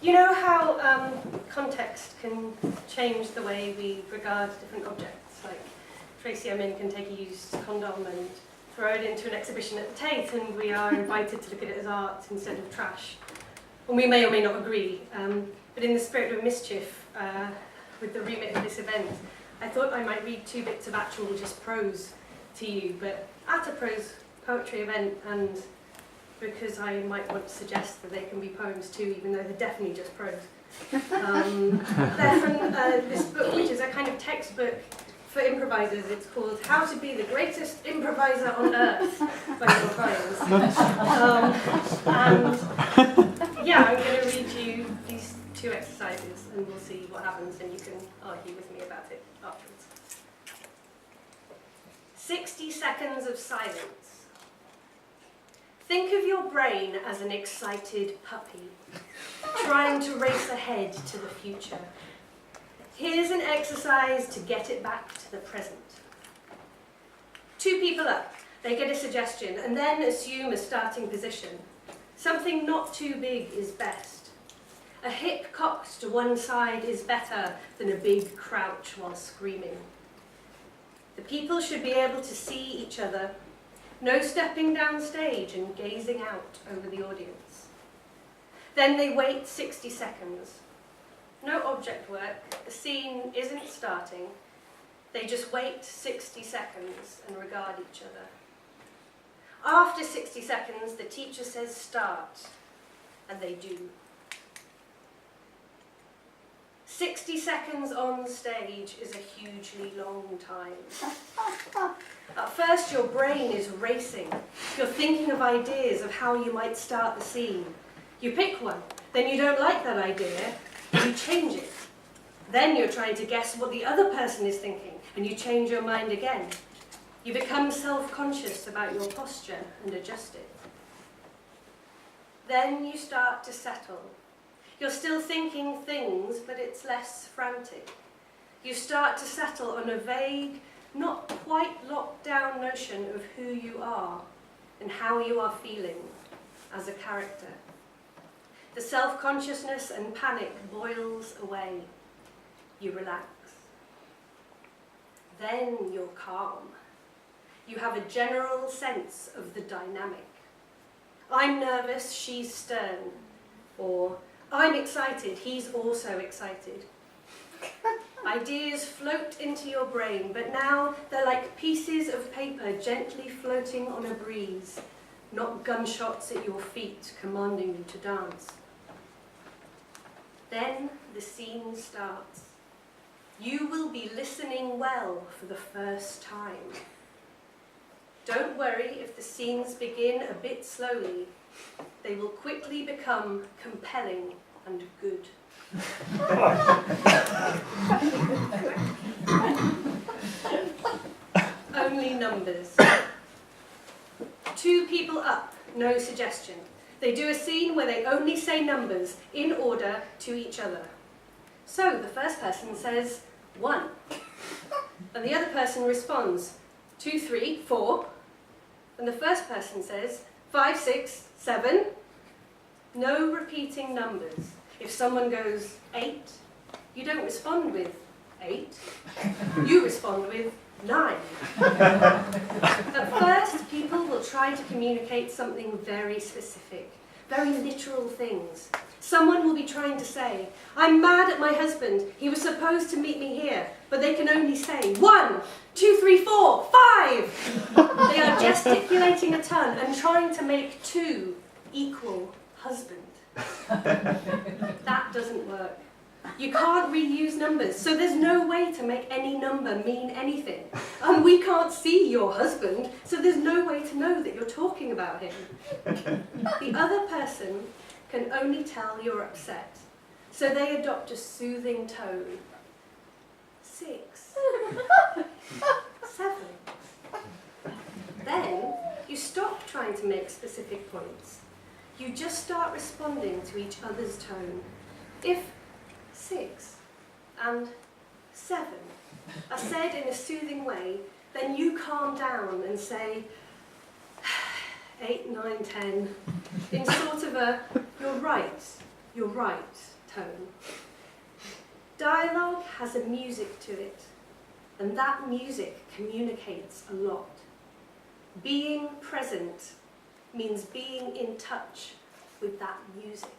You know how context can change the way we regard different objects? Like Tracy Emin can take a used condom and throw it into an exhibition at the Tate, and we are invited to look at it as art instead of trash. And we may or may not agree, but in the spirit of mischief, with the remit of this event, I thought I might read 2 bits of actual just prose to you, but at a prose poetry event, and because I might want to suggest that they can be poems too, even though they're definitely just prose. They're from this book, which is a kind of textbook for improvisers. It's called How to Be the Greatest Improviser on Earth by Neil Byers. And yeah, I'm going to read you these 2 exercises and we'll see what happens, and you can argue with me about it afterwards. 60 seconds of silence. Think of your brain as an excited puppy, trying to race ahead to the future. Here's an exercise to get it back to the present. 2 people up, they get a suggestion and then assume a starting position. Something not too big is best. A hip cocked to one side is better than a big crouch while screaming. The people should be able to see each other. No stepping down stage and gazing out over the audience. Then they wait 60 seconds. No object work, the scene isn't starting. They just wait 60 seconds and regard each other. After 60 seconds, the teacher says start, and they do. 60 seconds on stage is a hugely long time. At first, your brain is racing. You're thinking of ideas of how you might start the scene. You pick one, then you don't like that idea, you change it. Then you're trying to guess what the other person is thinking, and you change your mind again. You become self-conscious about your posture and adjust it. Then you start to settle. You're still thinking things, but it's less frantic. You start to settle on a vague, not quite locked down notion of who you are and how you are feeling as a character. The self-consciousness and panic boils away. You relax. Then you're calm. You have a general sense of the dynamic. I'm nervous, she's stern. Or, I'm excited, he's also excited. Ideas float into your brain, but now they're like pieces of paper gently floating on a breeze, not gunshots at your feet commanding you to dance. Then the scene starts. You will be listening well for the first time. Don't worry if the scenes begin a bit slowly. They will quickly become compelling and good. Only numbers. 2 people up, no suggestion. They do a scene where they only say numbers in order to each other. So the first person says 1, and the other person responds 2, 3, 4, and the first person says 5, 6, 7. No repeating numbers. If someone goes 8, you don't respond with 8. You respond with 9. At first, people will try to communicate something very specific, very literal things. Someone will be trying to say, I'm mad at my husband. He was supposed to meet me here, but they can only say 1, 2, 3, 4, 5. They are gesticulating a ton and trying to make 2 equal husband. That doesn't work. You can't reuse numbers, so there's no way to make any number mean anything. And we can't see your husband, so there's no way to know that you're talking about him. The other person can only tell you're upset, so they adopt a soothing tone. 6, 7. Then you stop trying to make specific points. You just start responding to each other's tone. If 6 and 7 are said in a soothing way, then you calm down and say 8, 9, 10 in sort of a, you're right, tone. Dialogue has a music to it, and that music communicates a lot. Being present means being in touch with that music.